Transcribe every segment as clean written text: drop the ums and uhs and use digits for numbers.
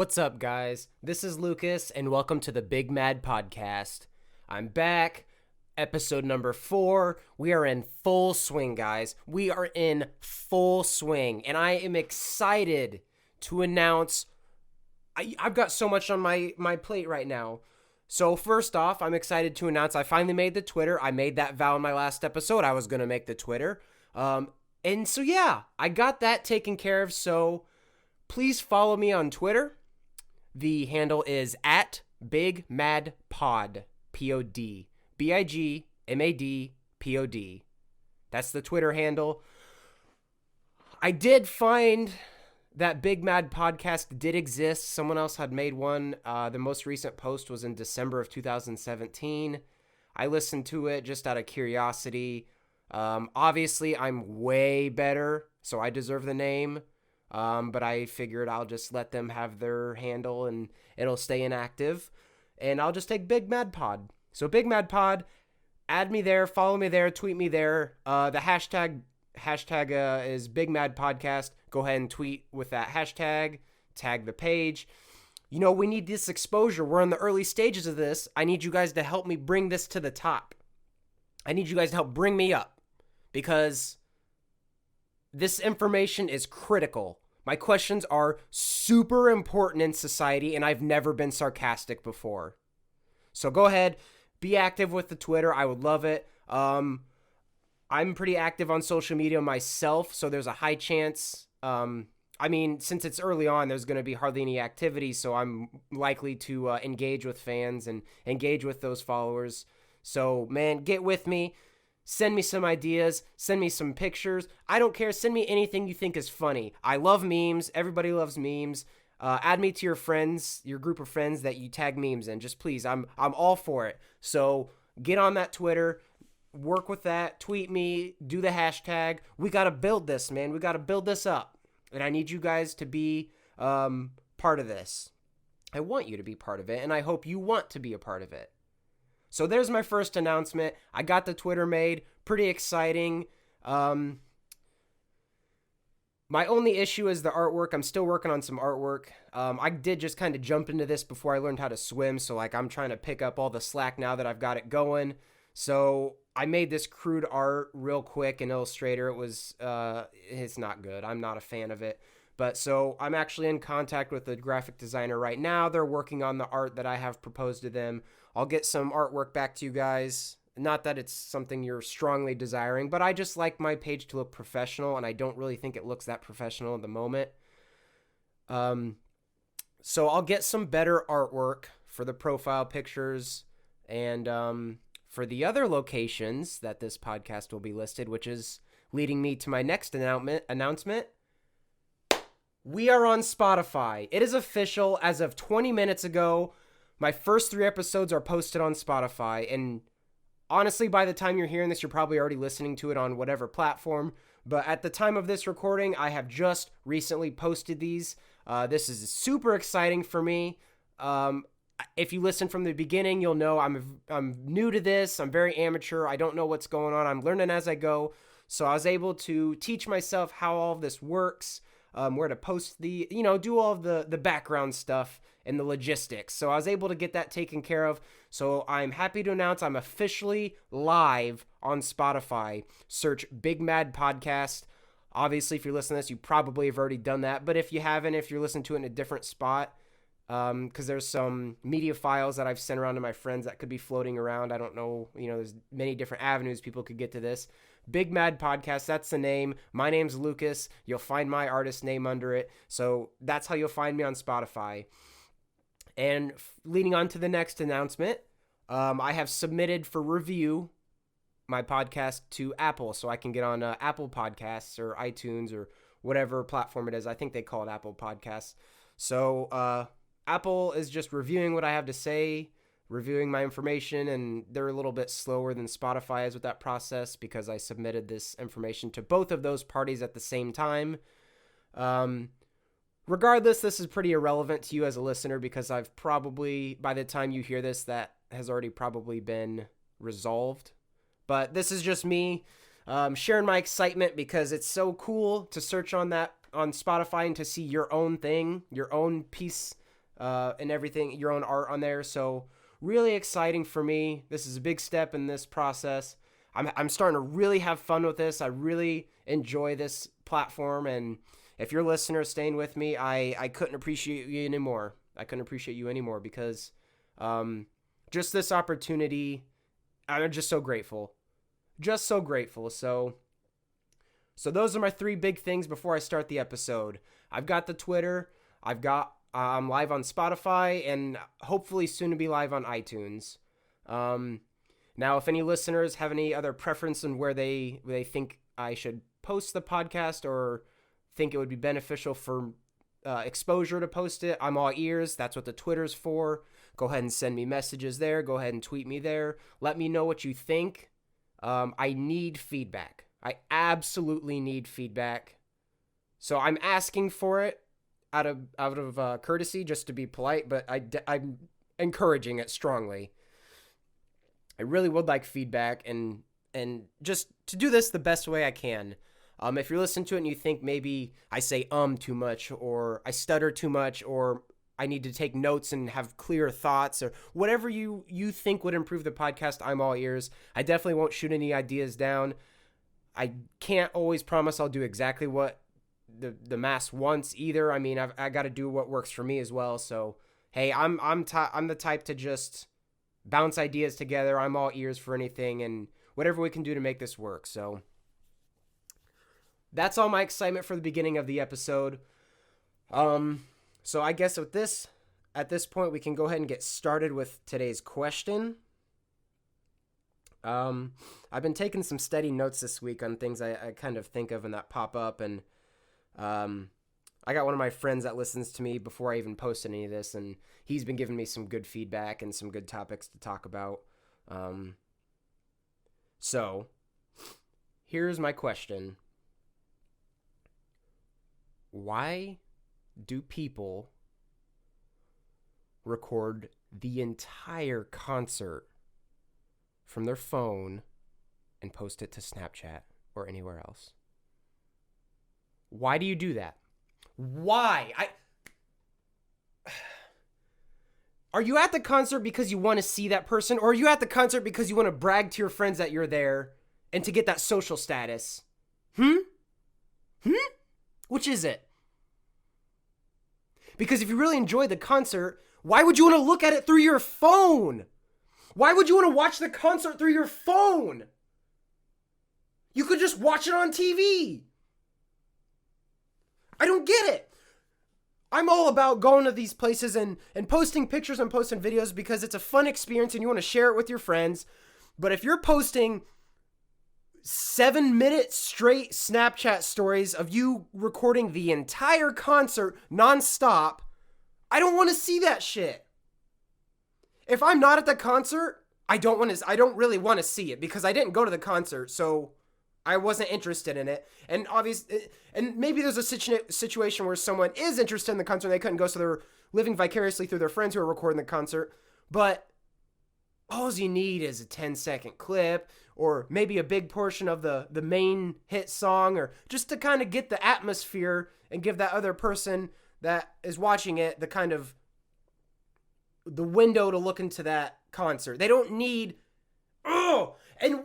What's up, guys? This is Lucas, and welcome to the Big Mad Podcast. I'm back, episode number 4. We are in full swing, guys. We are in full swing, and I am excited to announce. I've got so much on my plate right now. So first off, I'm excited to announce I finally made the Twitter. I made that vow in my last episode. I was going to make the Twitter. And so, yeah, I got that taken care of. So please follow me on Twitter. The handle is at Big Mad Pod, P-O-D, B-I-G-M-A-D-P-O-D. That's the Twitter handle. I did find that Big Mad Podcast did exist. Someone else had made one. The most recent post was in December of 2017. I listened to it just out of curiosity. Obviously, I'm way better, so I deserve the name. But I figured I'll just let them have their handle and it'll stay inactive. And I'll just take Big Mad Pod. So Big Mad Pod, add me there, follow me there, tweet me there. The hashtag is Big Mad Podcast. Go ahead and tweet with that hashtag. Tag the page. You know, we need this exposure. We're in the early stages of this. I need you guys to help me bring this to the top. I need you guys to help bring me up. Because this information is critical. My questions are super important in society, and I've never been sarcastic before. So go ahead, be active with the Twitter. I would love it. I'm pretty active on social media myself, so there's a high chance. Since it's early on, there's going to be hardly any activity, so I'm likely to engage with fans and engage with those followers. So, man, get with me. Send me some ideas. Send me some pictures. I don't care. Send me anything you think is funny. I love memes. Everybody loves memes. Add me to your friends, your group of friends that you tag memes in. Just please, I'm all for it. So get on that Twitter. Work with that. Tweet me. Do the hashtag. We got to build this, man. We got to build this up. And I need you guys to be part of this. I want you to be part of it, and I hope you want to be a part of it. So there's my first announcement. I got the Twitter made. Pretty exciting. My only issue is the artwork. I'm still working on some artwork. I did just kind of jump into this before I learned how to swim. So I'm trying to pick up all the slack now that I've got it going. So I made this crude art real quick in Illustrator. It's not good. I'm not a fan of it. But so I'm actually in contact with a graphic designer right now. They're working on the art that I have proposed to them. I'll get some artwork back to you guys. Not that it's something you're strongly desiring, but I just like my page to look professional, and I don't really think it looks that professional at the moment. So I'll get some better artwork for the profile pictures and for the other locations that this podcast will be listed, which is leading me to my next announcement. We are on Spotify. It is official as of 20 minutes ago. My first 3 episodes are posted on Spotify, and honestly, by the time you're hearing this, you're probably already listening to it on whatever platform, but at the time of this recording, I have just recently posted these. This is super exciting for me. If you listen from the beginning, you'll know I'm new to this. I'm very amateur. I don't know what's going on. I'm learning as I go, so I was able to teach myself how all of this works, where to post do all of the background stuff and the logistics. So I was able to get that taken care of. So I'm happy to announce I'm officially live on Spotify. Search Big Mad Podcast. Obviously, if you're listening to this, you probably have already done that. But if you haven't, if you're listening to it in a different spot, because there's some media files that I've sent around to my friends that could be floating around. I don't know. There's many different avenues people could get to this. Big Mad Podcast, that's the name. My name's Lucas. You'll find my artist name under it. So that's how you'll find me on Spotify. And leading on to the next announcement, I have submitted for review my podcast to Apple, so I can get on Apple Podcasts or iTunes or whatever platform it is. I think they call it Apple Podcasts. So Apple is just reviewing what I have to say, reviewing my information, and they're a little bit slower than Spotify is with that process because I submitted this information to both of those parties at the same time. Regardless, this is pretty irrelevant to you as a listener because I've probably, by the time you hear this, that has already probably been resolved. But this is just me sharing my excitement because it's so cool to search on Spotify and to see your own thing, your own piece and everything, your own art on there. So really exciting for me. This is a big step in this process. I'm starting to really have fun with this. I really enjoy this platform, and if you're listeners staying with me, I couldn't appreciate you anymore. I couldn't appreciate you anymore because just this opportunity, I'm just so grateful. Just so grateful. So those are my 3 big things before I start the episode. I've got the Twitter. I'm live on Spotify and hopefully soon to be live on iTunes. Now, if any listeners have any other preference on where they think I should post the podcast or think it would be beneficial for exposure to post it, I'm all ears. That's what the Twitter's for. Go ahead and send me messages there. Go ahead and tweet me there. Let me know what you think. I need feedback. I absolutely need feedback. So I'm asking for it out of courtesy, just to be polite, but I'm encouraging it strongly. I really would like feedback and just to do this the best way I can. If you're listening to it and you think maybe I say too much, or I stutter too much, or I need to take notes and have clear thoughts, or whatever you think would improve the podcast, I'm all ears. I definitely won't shoot any ideas down. I can't always promise I'll do exactly what the mass wants either. I mean, I got to do what works for me as well. So, hey, I'm the type to just bounce ideas together. I'm all ears for anything and whatever we can do to make this work. So that's all my excitement for the beginning of the episode. So I guess at this point, we can go ahead and get started with today's question. I've been taking some steady notes this week on things I kind of think of and that pop up, and I got one of my friends that listens to me before I even posted any of this, and he's been giving me some good feedback and some good topics to talk about. So here's my question. Why do people record the entire concert from their phone and post it to Snapchat or anywhere else? Why do you do that? Why? Are you at the concert because you want to see that person, or are you at the concert because you want to brag to your friends that you're there and to get that social status? Which is it? Because if you really enjoyed the concert, why would you want to look at it through your phone? Why would you want to watch the concert through your phone? You could just watch it on TV. I don't get it. I'm all about going to these places and posting pictures and posting videos because it's a fun experience and you want to share it with your friends. But if you're posting 7-minute straight Snapchat stories of you recording the entire concert nonstop, I don't want to see that shit. If I'm not at the concert, I don't really want to see it because I didn't go to the concert, so I wasn't interested in it. And and maybe there's a situation where someone is interested in the concert and they couldn't go, so they're living vicariously through their friends who are recording the concert. But all you need is a 10-second clip, or maybe a big portion of the main hit song, or just to kind of get the atmosphere and give that other person that is watching it the kind of the window to look into that concert. They don't need, and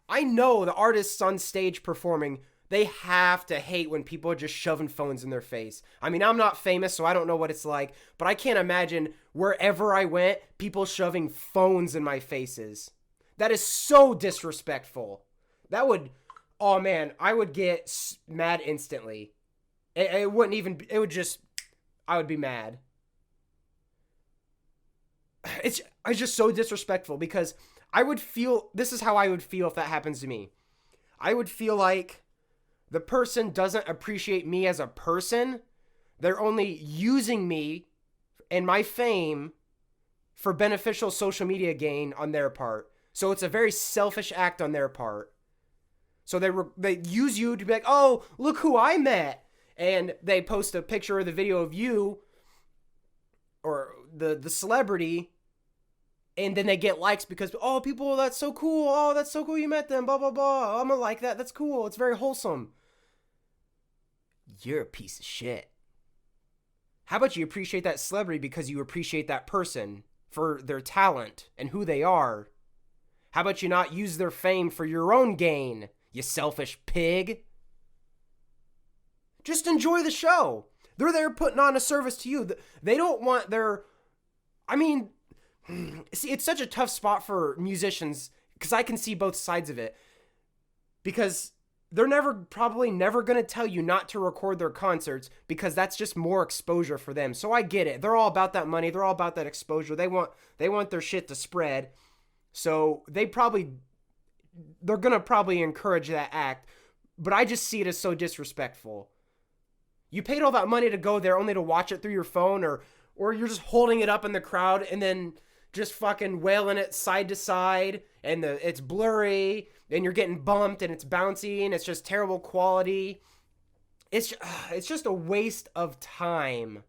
I know the artists on stage performing, they have to hate when people are just shoving phones in their face. I mean, I'm not famous, so I don't know what it's like, but I can't imagine wherever I went, people shoving phones in my faces. That is so disrespectful. That would, oh man, I would get mad instantly. It wouldn't even, it would just, I would be mad. It's just so disrespectful because I would feel, this is how I would feel if that happens to me. I would feel like the person doesn't appreciate me as a person. They're only using me and my fame for beneficial social media gain on their part. So it's a very selfish act on their part. So they use you to be like, oh, look who I met. And they post a picture or the video of you or the celebrity. And then they get likes because, oh, people, that's so cool. Oh, that's so cool you met them, blah, blah, blah. I'm gonna like that. That's cool. It's very wholesome. You're a piece of shit. How about you appreciate that celebrity because you appreciate that person for their talent and who they are? How about you not use their fame for your own gain, you selfish pig? Just enjoy the show. They're there putting on a service to you. They don't want their... I mean, see, it's such a tough spot for musicians because I can see both sides of it. Because they're probably never going to tell you not to record their concerts because that's just more exposure for them. So I get it. They're all about that money. They're all about that exposure. They want their shit to spread. So they're going to probably encourage that act. But I just see it as so disrespectful. You paid all that money to go there only to watch it through your phone, or you're just holding it up in the crowd and then just fucking wailing it side to side, and it's blurry and you're getting bumped and it's bouncy and it's just terrible quality. It's just a waste of time.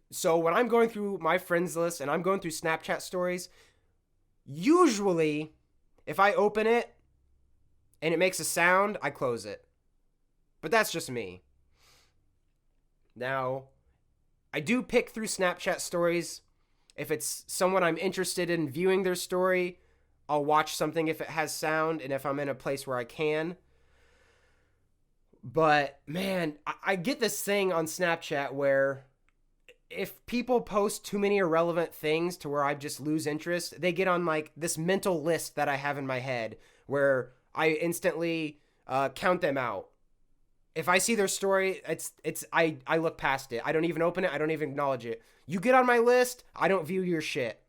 So when I'm going through my friends list and I'm going through Snapchat stories, usually if I open it and it makes a sound, I close it. But that's just me. Now, I do pick through Snapchat stories. If it's someone I'm interested in viewing their story, I'll watch something if it has sound and if I'm in a place where I can. But, man, I get this thing on Snapchat where if people post too many irrelevant things to where I just lose interest, they get on, like, this mental list that I have in my head where I instantly count them out. If I see their story, I look past it. I don't even open it. I don't even acknowledge it. You get on my list, I don't view your shit.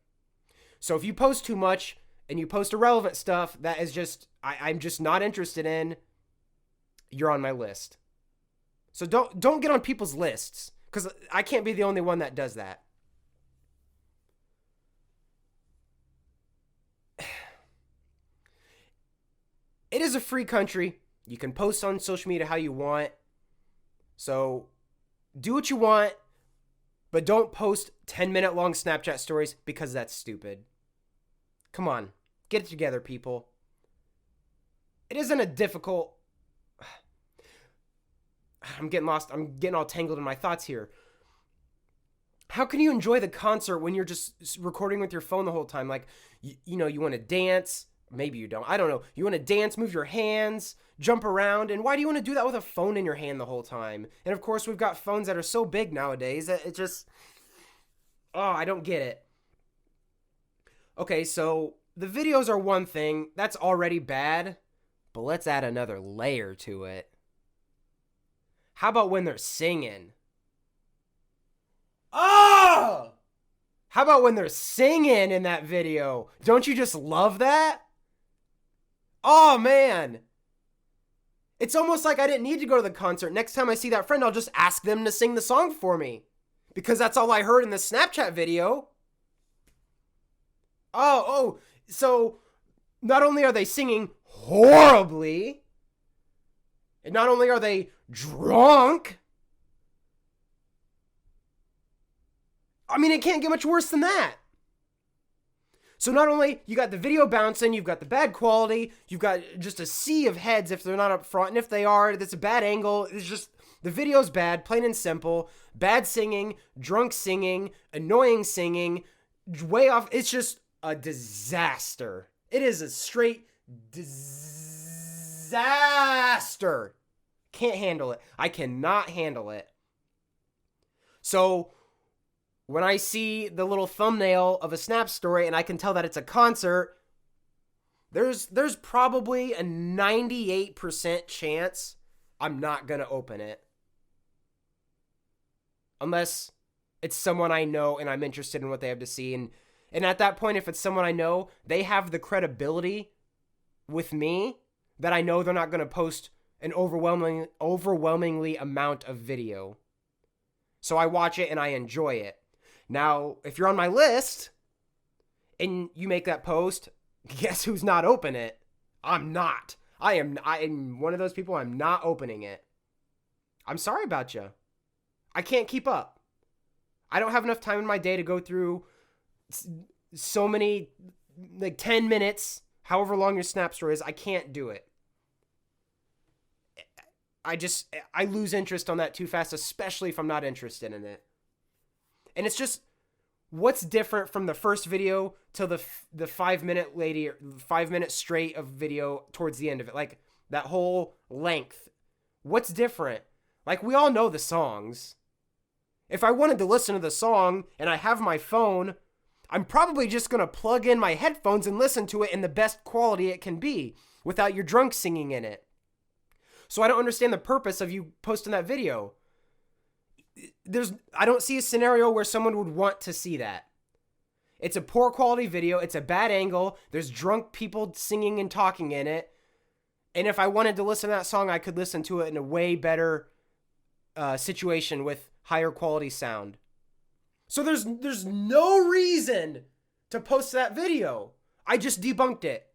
So if you post too much and you post irrelevant stuff that is just, I'm just not interested in, you're on my list. So don't get on people's lists, because I can't be the only one that does that. It is a free country. You can post on social media how you want. So do what you want, but don't post 10-minute long Snapchat stories because that's stupid. Come on, get it together, people. It isn't a difficult... I'm getting lost. I'm getting all tangled in my thoughts here. How can you enjoy the concert when you're just recording with your phone the whole time? Like, you want to dance. Maybe you don't. I don't know. You want to dance, move your hands, jump around. And why do you want to do that with a phone in your hand the whole time? And of course, we've got phones that are so big nowadays that it just... Oh, I don't get it. Okay, so the videos are one thing. That's already bad. But let's add another layer to it. How about when they're singing? Oh! How about when they're singing in that video? Don't you just love that? Oh, man. It's almost like I didn't need to go to the concert. Next time I see that friend, I'll just ask them to sing the song for me. Because that's all I heard in the Snapchat video. Oh, so not only are they singing horribly, and not only are they drunk, I mean, it can't get much worse than that. So not only you got the video bouncing, you've got the bad quality, you've got just a sea of heads if they're not up front, and if they are, that's a bad angle. It's just, the video's bad, plain and simple. Bad singing, drunk singing, annoying singing, way off. It's just a disaster. It is a straight disaster. Can't handle it. I cannot handle it. So when I see the little thumbnail of a Snap story and I can tell that it's a concert, there's probably a 98% chance I'm not going to open it. Unless it's someone I know and I'm interested in what they have to see. And at that point, if it's someone I know, they have the credibility with me that I know they're not going to post an overwhelmingly amount of video. So I watch it and I enjoy it. Now, if you're on my list and you make that post, guess who's not open it? I'm not. I am one of those people. I'm not opening it. I'm sorry about you. I can't keep up. I don't have enough time in my day to go through so many, like 10 minutes, however long your Snap story is. I can't do it. I lose interest on that too fast, especially if I'm not interested in it. And it's just, what's different from the first video to the 5 minute straight of video towards the end of it? Like that whole length. What's different? Like, we all know the songs. If I wanted to listen to the song and I have my phone, I'm probably just going to plug in my headphones and listen to it in the best quality it can be without your drunk singing in it. So I don't understand the purpose of you posting that video. I don't see a scenario where someone would want to see that. It's a poor quality video. It's a bad angle. There's drunk people singing and talking in it. And if I wanted to listen to that song, I could listen to it in a way better situation with higher quality sound. So there's no reason to post that video. I just debunked it.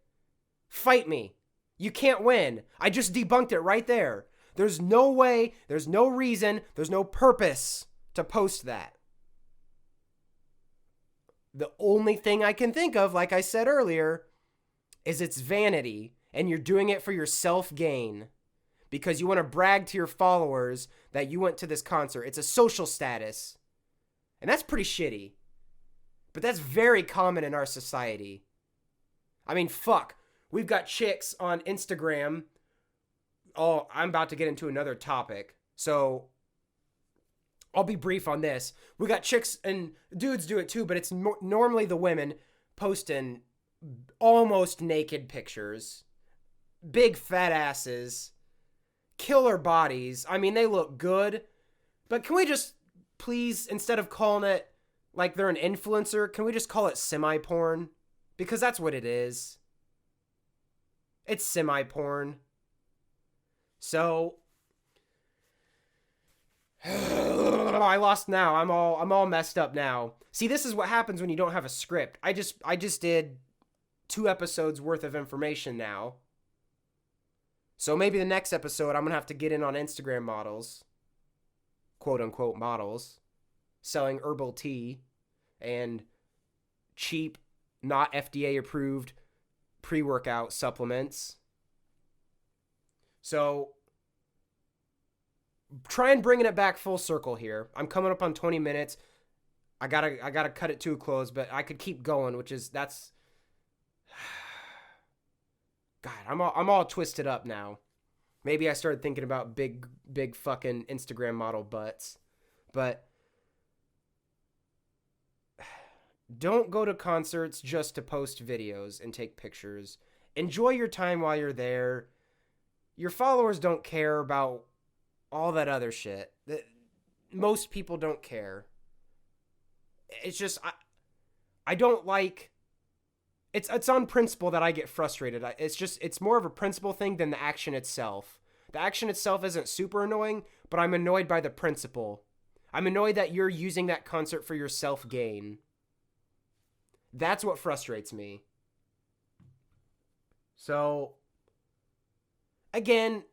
Fight me. You can't win. I just debunked it right there. There's no way, there's no reason, there's no purpose to post that. The only thing I can think of, like I said earlier, is it's vanity, and you're doing it for your self-gain because you want to brag to your followers that you went to this concert. It's a social status, and that's pretty shitty, but that's very common in our society. I mean, fuck. We've got chicks on Instagram. Oh, I'm about to get into another topic, so I'll be brief on this. We got chicks, and dudes do it too, but it's normally the women posting almost naked pictures, big fat asses, killer bodies. I mean, they look good, but can we just please, instead of calling it like they're an influencer, can we just call it semi-porn? Because that's what it is. It's semi-porn. So I lost now. I'm all messed up now. See, this is what happens when you don't have a script. I just did 2 episodes worth of information now. So maybe the next episode I'm going to have to get in on Instagram models, quote unquote models, selling herbal tea and cheap, not FDA approved pre-workout supplements. So try and bringing it back full circle here. I'm coming up on 20 minutes. I gotta cut it to a close, but I could keep going, that's God, I'm all twisted up now. Maybe I started thinking about big fucking Instagram model butts. But don't go to concerts just to post videos and take pictures. Enjoy your time while you're there. Your followers don't care about all that other shit. Most people don't care. It's just, I don't like, it's on principle that I get frustrated. It's more of a principle thing than the action itself. The action itself isn't super annoying, but I'm annoyed by the principle. I'm annoyed that you're using that concert for your self-gain. That's what frustrates me. So, again,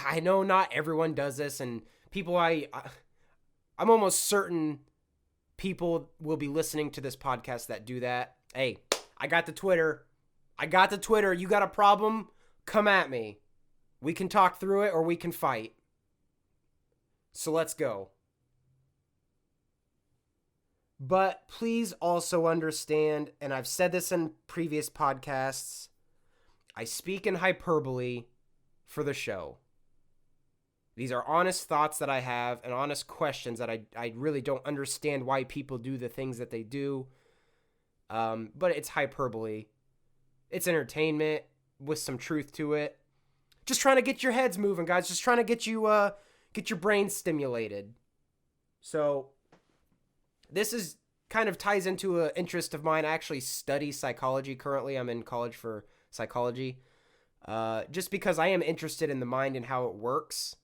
I know not everyone does this, and people I'm almost certain people will be listening to this podcast that do that. Hey, I got the Twitter. You got a problem? Come at me. We can talk through it or we can fight. So let's go. But please also understand, and I've said this in previous podcasts, I speak in hyperbole for the show. These are honest thoughts that I have and honest questions that I really don't understand why people do the things that they do. But it's hyperbole. It's entertainment with some truth to it. Just trying to get your heads moving, guys. Just trying to get you get your brain stimulated. So this is kind of ties into an interest of mine. I actually study psychology currently. I'm in college for psychology. Just because I am interested in the mind and how it works.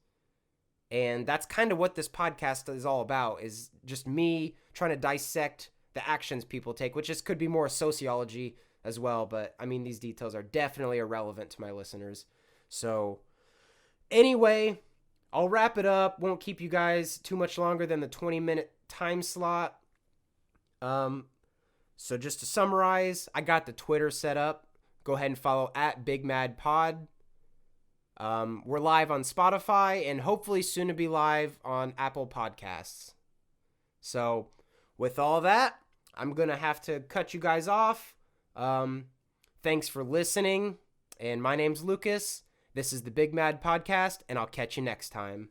And that's kind of what this podcast is all about, is just me trying to dissect the actions people take, which could be more sociology as well. But I mean, these details are definitely irrelevant to my listeners. So anyway, I'll wrap it up. Won't keep you guys too much longer than the 20-minute time slot. So just to summarize, I got the Twitter set up. Go ahead and follow @BigMadPod. We're live on Spotify and hopefully soon to be live on Apple Podcasts. So with all that, I'm going to have to cut you guys off. Thanks for listening. And my name's Lucas. This is the Big Mad Podcast, and I'll catch you next time.